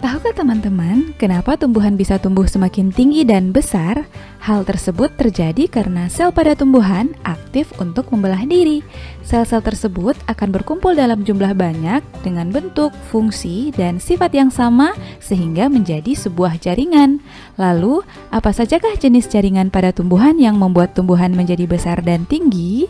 Tahukah teman-teman, kenapa tumbuhan bisa tumbuh semakin tinggi dan besar? Hal tersebut terjadi karena sel pada tumbuhan aktif untuk membelah diri. Sel-sel tersebut akan berkumpul dalam jumlah banyak dengan bentuk, fungsi, dan sifat yang sama sehingga menjadi sebuah jaringan. Lalu, apa sajakah jenis jaringan pada tumbuhan yang membuat tumbuhan menjadi besar dan tinggi?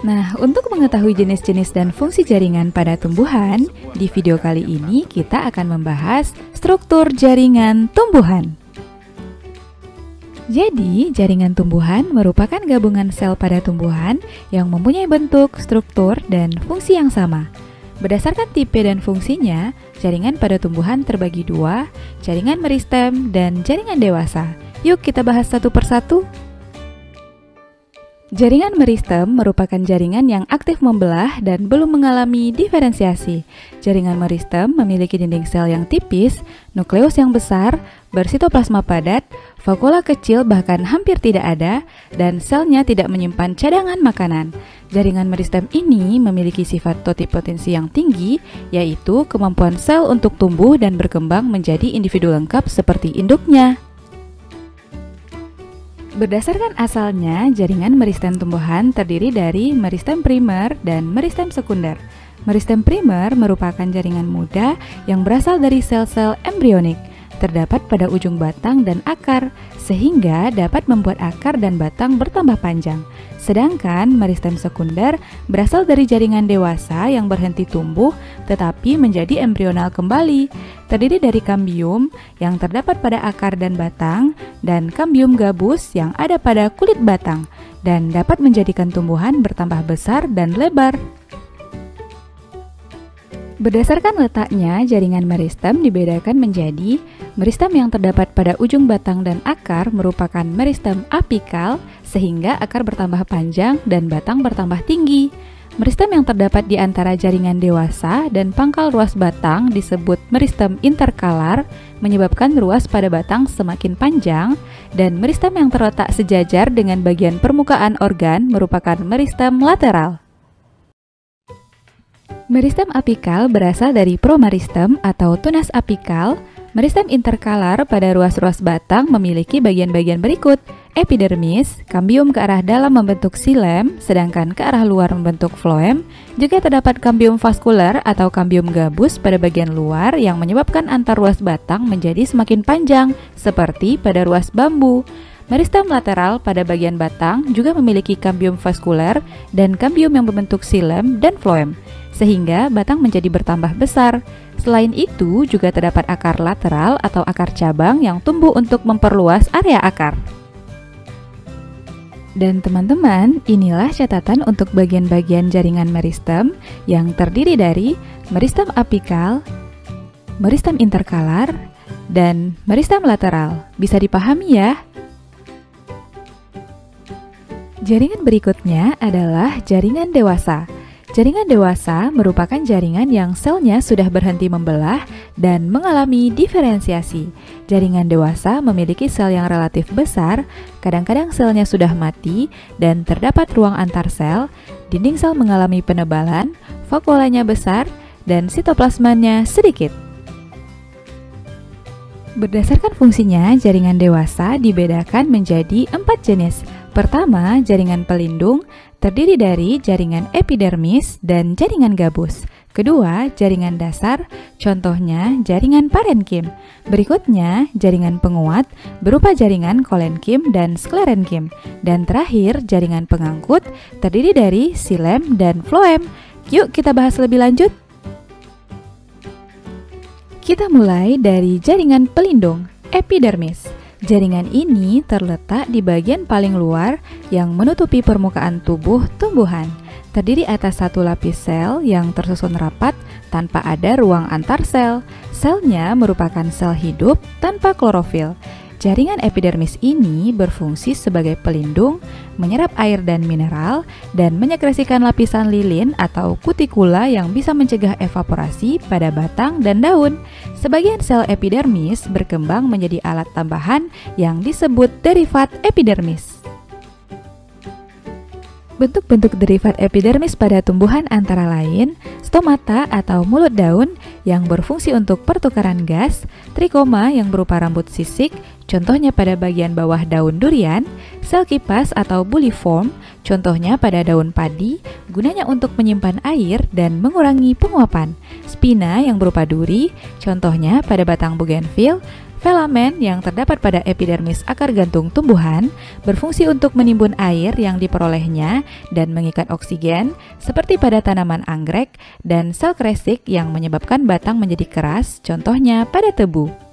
Nah, untuk mengetahui jenis-jenis dan fungsi jaringan pada tumbuhan, di video kali ini kita akan membahas struktur jaringan tumbuhan. Jadi, jaringan tumbuhan merupakan gabungan sel pada tumbuhan yang mempunyai bentuk, struktur, dan fungsi yang sama. Berdasarkan tipe dan fungsinya, jaringan pada tumbuhan terbagi dua, jaringan meristem dan jaringan dewasa. Yuk kita bahas satu persatu. Jaringan meristem merupakan jaringan yang aktif membelah dan belum mengalami diferensiasi. Jaringan meristem memiliki dinding sel yang tipis, nukleus yang besar, bersitoplasma padat, vakula kecil bahkan hampir tidak ada, dan selnya tidak menyimpan cadangan makanan. Jaringan meristem ini memiliki sifat totipotensi yang tinggi, yaitu kemampuan sel untuk tumbuh dan berkembang menjadi individu lengkap seperti induknya. Berdasarkan asalnya, jaringan meristem tumbuhan terdiri dari meristem primer dan meristem sekunder. Meristem primer merupakan jaringan muda yang berasal dari sel-sel embrionik, terdapat pada ujung batang dan akar, sehingga dapat membuat akar dan batang bertambah panjang. Sedangkan meristem sekunder berasal dari jaringan dewasa yang berhenti tumbuh tetapi menjadi embrional kembali, terdiri dari kambium yang terdapat pada akar dan batang dan kambium gabus yang ada pada kulit batang dan dapat menjadikan tumbuhan bertambah besar dan lebar. Berdasarkan letaknya, jaringan meristem dibedakan menjadi meristem yang terdapat pada ujung batang dan akar merupakan meristem apikal sehingga akar bertambah panjang dan batang bertambah tinggi. Meristem yang terdapat di antara jaringan dewasa dan pangkal ruas batang disebut meristem interkalar menyebabkan ruas pada batang semakin panjang, dan meristem yang terletak sejajar dengan bagian permukaan organ merupakan meristem lateral. Meristem apikal berasal dari promeristem atau tunas apikal. Meristem interkalar pada ruas-ruas batang memiliki bagian-bagian berikut: epidermis, kambium ke arah dalam membentuk xilem, sedangkan ke arah luar membentuk floem. Juga terdapat kambium vaskuler atau kambium gabus pada bagian luar yang menyebabkan antar ruas batang menjadi semakin panjang, seperti pada ruas bambu. Meristem lateral pada bagian batang juga memiliki kambium vaskuler dan kambium yang membentuk xilem dan floem, sehingga batang menjadi bertambah besar. Selain itu, juga terdapat akar lateral atau akar cabang yang tumbuh untuk memperluas area akar. Dan teman-teman, inilah catatan untuk bagian-bagian jaringan meristem yang terdiri dari meristem apikal, meristem interkalar, dan meristem lateral. Bisa dipahami ya? Jaringan berikutnya adalah jaringan dewasa. Jaringan dewasa merupakan jaringan yang selnya sudah berhenti membelah dan mengalami diferensiasi. Jaringan dewasa memiliki sel yang relatif besar, kadang-kadang selnya sudah mati dan terdapat ruang antar sel, dinding sel mengalami penebalan, vakulanya besar, dan sitoplasmanya sedikit. Berdasarkan fungsinya, jaringan dewasa dibedakan menjadi 4 jenis. Pertama, jaringan pelindung terdiri dari jaringan epidermis dan jaringan gabus. Kedua, jaringan dasar, contohnya jaringan parenkim. Berikutnya, jaringan penguat berupa jaringan kolenkim dan sklerenkim. Dan terakhir, jaringan pengangkut terdiri dari xilem dan floem. Yuk kita bahas lebih lanjut. Kita mulai dari jaringan pelindung, epidermis. Jaringan ini terletak di bagian paling luar yang menutupi permukaan tubuh tumbuhan. Terdiri atas satu lapis sel yang tersusun rapat tanpa ada ruang antar sel. Selnya merupakan sel hidup tanpa klorofil. Jaringan epidermis ini berfungsi sebagai pelindung, menyerap air dan mineral, dan menyekresikan lapisan lilin atau kutikula yang bisa mencegah evaporasi pada batang dan daun. Sebagian sel epidermis berkembang menjadi alat tambahan yang disebut derivat epidermis. Bentuk-bentuk derivat epidermis pada tumbuhan antara lain stomata atau mulut daun yang berfungsi untuk pertukaran gas, trikoma yang berupa rambut sisik, contohnya pada bagian bawah daun durian, sel kipas atau buliform, contohnya pada daun padi, gunanya untuk menyimpan air dan mengurangi penguapan, spina yang berupa duri, contohnya pada batang bougainville, filamen yang terdapat pada epidermis akar gantung tumbuhan berfungsi untuk menimbun air yang diperolehnya dan mengikat oksigen seperti pada tanaman anggrek, dan sel kresik yang menyebabkan batang menjadi keras, contohnya pada tebu.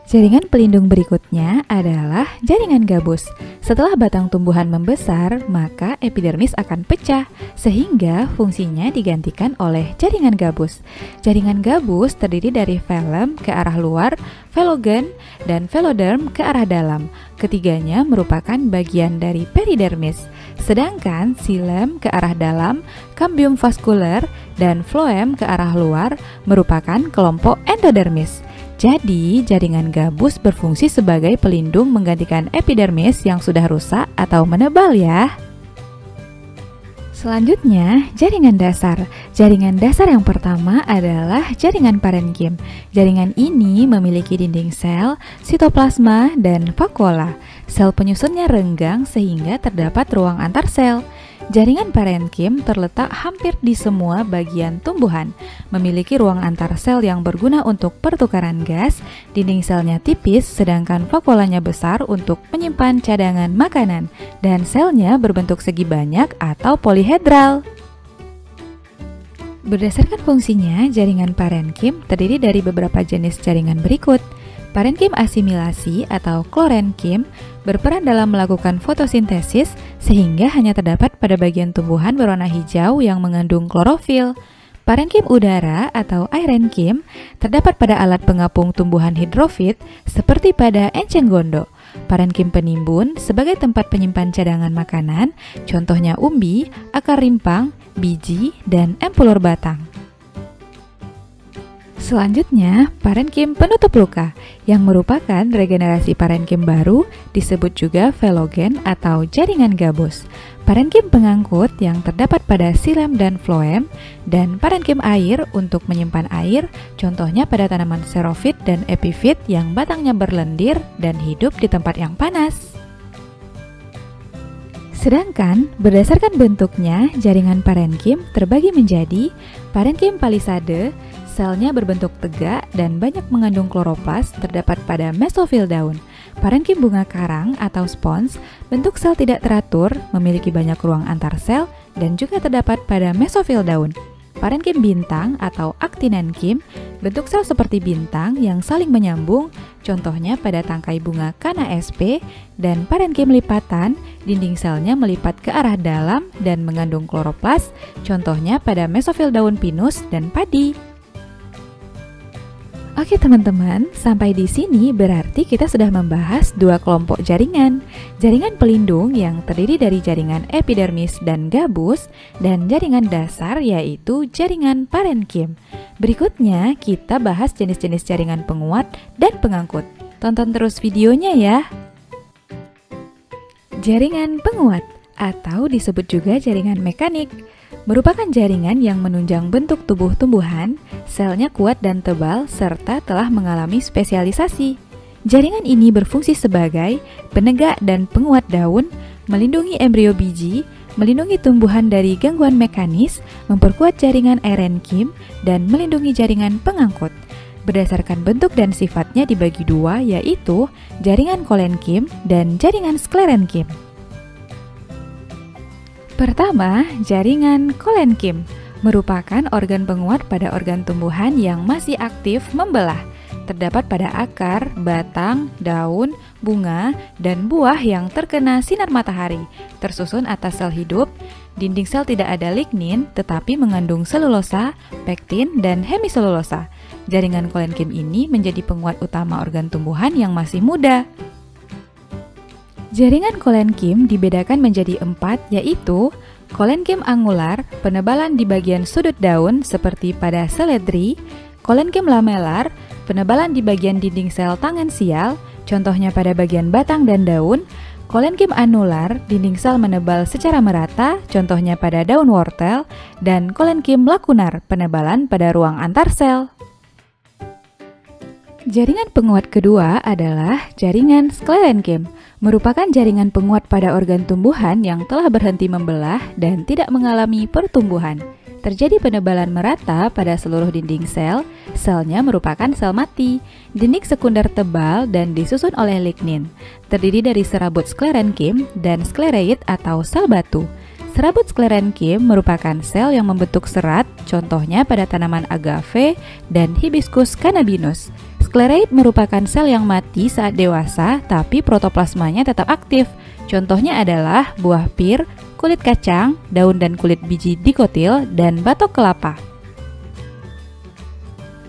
Jaringan pelindung berikutnya adalah jaringan gabus. Setelah batang tumbuhan membesar, maka epidermis akan pecah, sehingga fungsinya digantikan oleh jaringan gabus. Jaringan gabus terdiri dari velum ke arah luar, velogen, dan veloderm ke arah dalam. Ketiganya merupakan bagian dari peridermis. Sedangkan xilem ke arah dalam, cambium vascular, dan phloem ke arah luar merupakan kelompok endodermis. Jadi, jaringan gabus berfungsi sebagai pelindung menggantikan epidermis yang sudah rusak atau menebal ya. Selanjutnya, jaringan dasar. Jaringan dasar yang pertama adalah jaringan parenkim. Jaringan ini memiliki dinding sel, sitoplasma, dan vakuola. Sel penyusunnya renggang sehingga terdapat ruang antar sel. Jaringan parenkim terletak hampir di semua bagian tumbuhan, memiliki ruang antar sel yang berguna untuk pertukaran gas, dinding selnya tipis sedangkan vakuolanya besar untuk menyimpan cadangan makanan, dan selnya berbentuk segi banyak atau polihedral. Berdasarkan fungsinya, jaringan parenkim terdiri dari beberapa jenis jaringan berikut. Parenkim asimilasi atau klorenkim berperan dalam melakukan fotosintesis sehingga hanya terdapat pada bagian tumbuhan berwarna hijau yang mengandung klorofil. Parenkim udara atau aerenkim terdapat pada alat pengapung tumbuhan hidrofit seperti pada enceng gondok. Parenkim penimbun sebagai tempat penyimpan cadangan makanan, contohnya umbi, akar rimpang, biji, dan empulur batang. Selanjutnya, parenkim penutup luka yang merupakan regenerasi parenkim baru disebut juga velogen atau jaringan gabus. Parenkim pengangkut yang terdapat pada xilem dan phloem, dan parenkim air untuk menyimpan air, contohnya pada tanaman xerophyt dan epiphyt yang batangnya berlendir dan hidup di tempat yang panas. Sedangkan berdasarkan bentuknya, jaringan parenkim terbagi menjadi parenkim palisade. Selnya berbentuk tegak dan banyak mengandung kloroplas terdapat pada mesofil daun. Parenkim bunga karang atau spons, bentuk sel tidak teratur, memiliki banyak ruang antar sel dan juga terdapat pada mesofil daun. Parenkim bintang atau actinankim, bentuk sel seperti bintang yang saling menyambung, contohnya pada tangkai bunga Canna sp, dan parenkim lipatan, dinding selnya melipat ke arah dalam dan mengandung kloroplas, contohnya pada mesofil daun pinus dan padi. Oke teman-teman, sampai di sini berarti kita sudah membahas dua kelompok jaringan. Jaringan pelindung yang terdiri dari jaringan epidermis dan gabus, dan jaringan dasar yaitu jaringan parenkim. Berikutnya kita bahas jenis-jenis jaringan penguat dan pengangkut. Tonton terus videonya ya. Jaringan penguat atau disebut juga jaringan mekanik merupakan jaringan yang menunjang bentuk tubuh tumbuhan, selnya kuat dan tebal, serta telah mengalami spesialisasi. Jaringan ini berfungsi sebagai penegak dan penguat daun, melindungi embrio biji, melindungi tumbuhan dari gangguan mekanis, memperkuat jaringan aerenkim, dan melindungi jaringan pengangkut. Berdasarkan bentuk dan sifatnya dibagi dua, yaitu jaringan kolenkim dan jaringan sklerenkim. Pertama, jaringan kolenkim merupakan organ penguat pada organ tumbuhan yang masih aktif membelah. Terdapat pada akar, batang, daun, bunga, dan buah yang terkena sinar matahari. Tersusun atas sel hidup, dinding sel tidak ada lignin tetapi mengandung selulosa, pektin, dan hemiselulosa. Jaringan kolenkim ini menjadi penguat utama organ tumbuhan yang masih muda. Jaringan kolenkim dibedakan menjadi 4, yaitu kolenkim angular, penebalan di bagian sudut daun seperti pada seledri, kolenkim lamelar, penebalan di bagian dinding sel tangensial, contohnya pada bagian batang dan daun, Kolenkim anular, dinding sel menebal secara merata, contohnya pada daun wortel, dan kolenkim lakunar, penebalan pada ruang antar sel. Jaringan penguat kedua adalah jaringan sklerenkim, merupakan jaringan penguat pada organ tumbuhan yang telah berhenti membelah dan tidak mengalami pertumbuhan. Terjadi penebalan merata pada seluruh dinding sel, selnya merupakan sel mati. Dinding sekunder tebal dan disusun oleh lignin, terdiri dari serabut sklerenkim dan sklereid atau sel batu. Serabut sklerenkim merupakan sel yang membentuk serat, contohnya pada tanaman agave dan hibiscus cannabinus. Sklereid merupakan sel yang mati saat dewasa, tapi protoplasmanya tetap aktif. Contohnya adalah buah pir, kulit kacang, daun dan kulit biji dikotil, dan batok kelapa.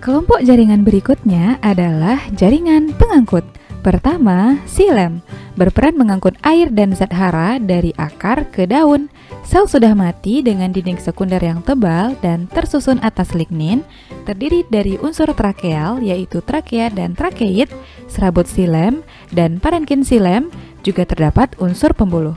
Kelompok jaringan berikutnya adalah jaringan pengangkut. Pertama, xilem, berperan mengangkut air dan zat hara dari akar ke daun. Sel sudah mati dengan dinding sekunder yang tebal dan tersusun atas lignin, terdiri dari unsur trakeal yaitu trakea dan trakeid, serabut xilem, dan parenkin xilem, juga terdapat unsur pembuluh.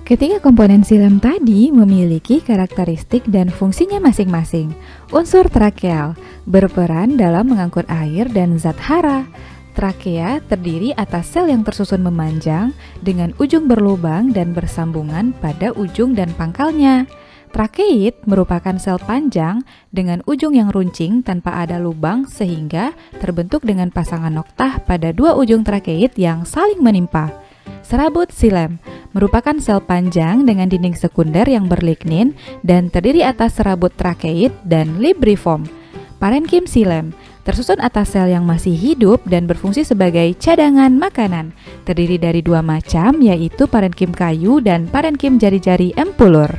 Ketiga komponen xilem tadi memiliki karakteristik dan fungsinya masing-masing. Unsur trakeal berperan dalam mengangkut air dan zat hara. Trakea terdiri atas sel yang tersusun memanjang dengan ujung berlubang dan bersambungan pada ujung dan pangkalnya. Trakeid merupakan sel panjang dengan ujung yang runcing tanpa ada lubang sehingga terbentuk dengan pasangan noktah pada dua ujung trakeid yang saling menimpa. Serabut xilem merupakan sel panjang dengan dinding sekunder yang berlignin dan terdiri atas serabut trakeid dan libriform. Parenkim xilem tersusun atas sel yang masih hidup dan berfungsi sebagai cadangan makanan. Terdiri dari dua macam, yaitu parenkim kayu dan parenkim jari-jari empulur.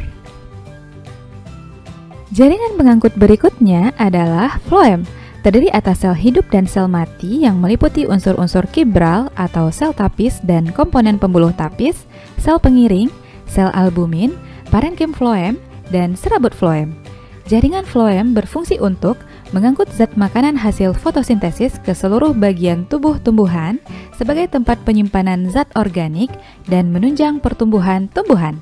Jaringan pengangkut berikutnya adalah floem. Terdiri atas sel hidup dan sel mati yang meliputi unsur-unsur kibral atau sel tapis dan komponen pembuluh tapis, sel pengiring, sel albumin, parenkim floem, dan serabut floem. Jaringan floem berfungsi untuk mengangkut zat makanan hasil fotosintesis ke seluruh bagian tubuh tumbuhan sebagai tempat penyimpanan zat organik dan menunjang pertumbuhan tumbuhan.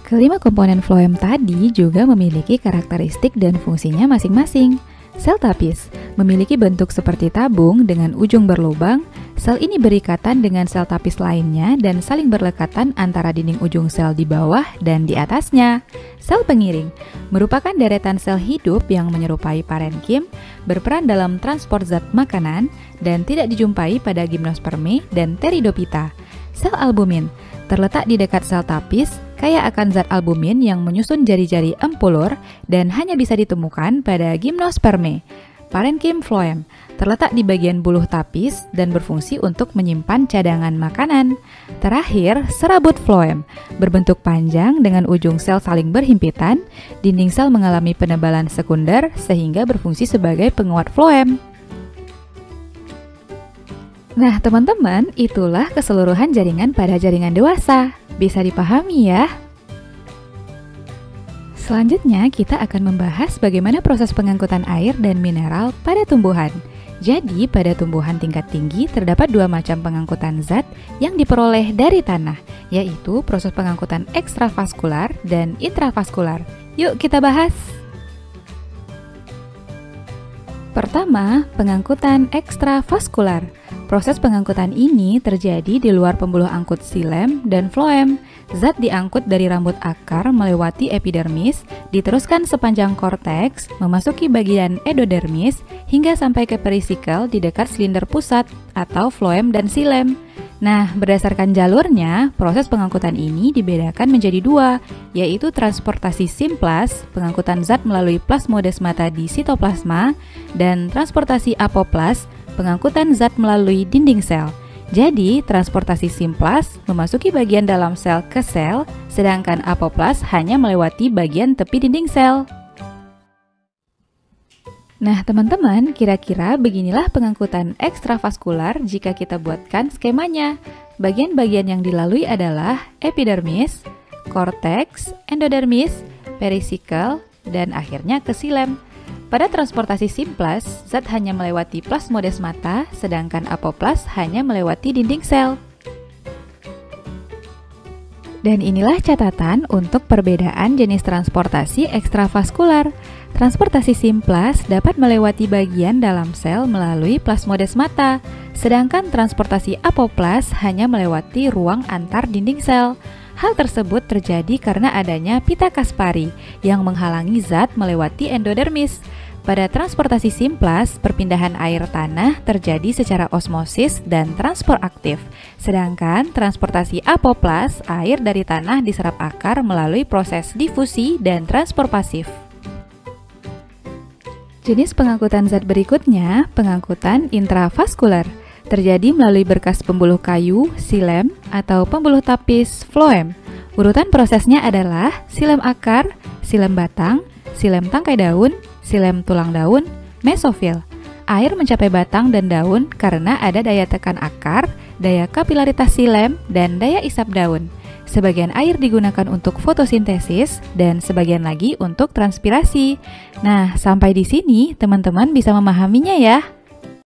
Kelima komponen floem tadi juga memiliki karakteristik dan fungsinya masing-masing. Sel tapis memiliki bentuk seperti tabung dengan ujung berlubang. Sel ini berikatan dengan sel tapis lainnya dan saling berlekatan antara dinding ujung sel di bawah dan di atasnya. Sel pengiring merupakan deretan sel hidup yang menyerupai parenkim, berperan dalam transport zat makanan dan tidak dijumpai pada gimnosperme dan pteridophyta. Sel albumin terletak di dekat sel tapis, kaya akan zat albumin yang menyusun jari-jari empulur dan hanya bisa ditemukan pada gimnosperme. Parenkim floem terletak di bagian buluh tapis dan berfungsi untuk menyimpan cadangan makanan. Terakhir, serabut floem berbentuk panjang dengan ujung sel saling berhimpitan. Dinding sel mengalami penebalan sekunder sehingga berfungsi sebagai penguat floem. Nah, teman-teman, itulah keseluruhan jaringan pada jaringan dewasa. Bisa dipahami ya? Selanjutnya, kita akan membahas bagaimana proses pengangkutan air dan mineral pada tumbuhan. Jadi, pada tumbuhan tingkat tinggi terdapat dua macam pengangkutan zat yang diperoleh dari tanah, yaitu proses pengangkutan ekstravaskular dan intravaskular. Yuk kita bahas! Pertama, pengangkutan ekstravaskular. Proses pengangkutan ini terjadi di luar pembuluh angkut xilem dan floem. Zat diangkut dari rambut akar melewati epidermis, diteruskan sepanjang korteks, memasuki bagian endodermis, hingga sampai ke perisikel di dekat silinder pusat atau floem dan xilem. Nah, berdasarkan jalurnya, proses pengangkutan ini dibedakan menjadi dua, yaitu transportasi simplas, pengangkutan zat melalui plasmodesmata di sitoplasma, dan transportasi apoplas, pengangkutan zat melalui dinding sel. Jadi, transportasi simplas memasuki bagian dalam sel ke sel, sedangkan apoplas hanya melewati bagian tepi dinding sel. Nah, teman-teman, kira-kira beginilah pengangkutan ekstravaskular jika kita buatkan skemanya. Bagian-bagian yang dilalui adalah epidermis, korteks, endodermis, perisikel, dan akhirnya ke xilem. Pada transportasi simplas, zat hanya melewati plasmodesmata, sedangkan apoplas hanya melewati dinding sel. Dan inilah catatan untuk perbedaan jenis transportasi ekstravaskular. Transportasi simplas dapat melewati bagian dalam sel melalui plasmodesmata, sedangkan transportasi apoplas hanya melewati ruang antar dinding sel. Hal tersebut terjadi karena adanya pita Kaspari yang menghalangi zat melewati endodermis. Pada transportasi simplas, perpindahan air tanah terjadi secara osmosis dan transport aktif. Sedangkan transportasi apoplas, air dari tanah diserap akar melalui proses difusi dan transport pasif. Jenis pengangkutan zat berikutnya, pengangkutan intravaskular. Terjadi melalui berkas pembuluh kayu, silem, atau pembuluh tapis, floem. Urutan prosesnya adalah silem akar, silem batang, silem tangkai daun, silem tulang daun, mesofil. Air mencapai batang dan daun karena ada daya tekan akar, daya kapilaritas silem, dan daya isap daun. Sebagian air digunakan untuk fotosintesis dan sebagian lagi untuk transpirasi. Nah, sampai di sini teman-teman bisa memahaminya ya.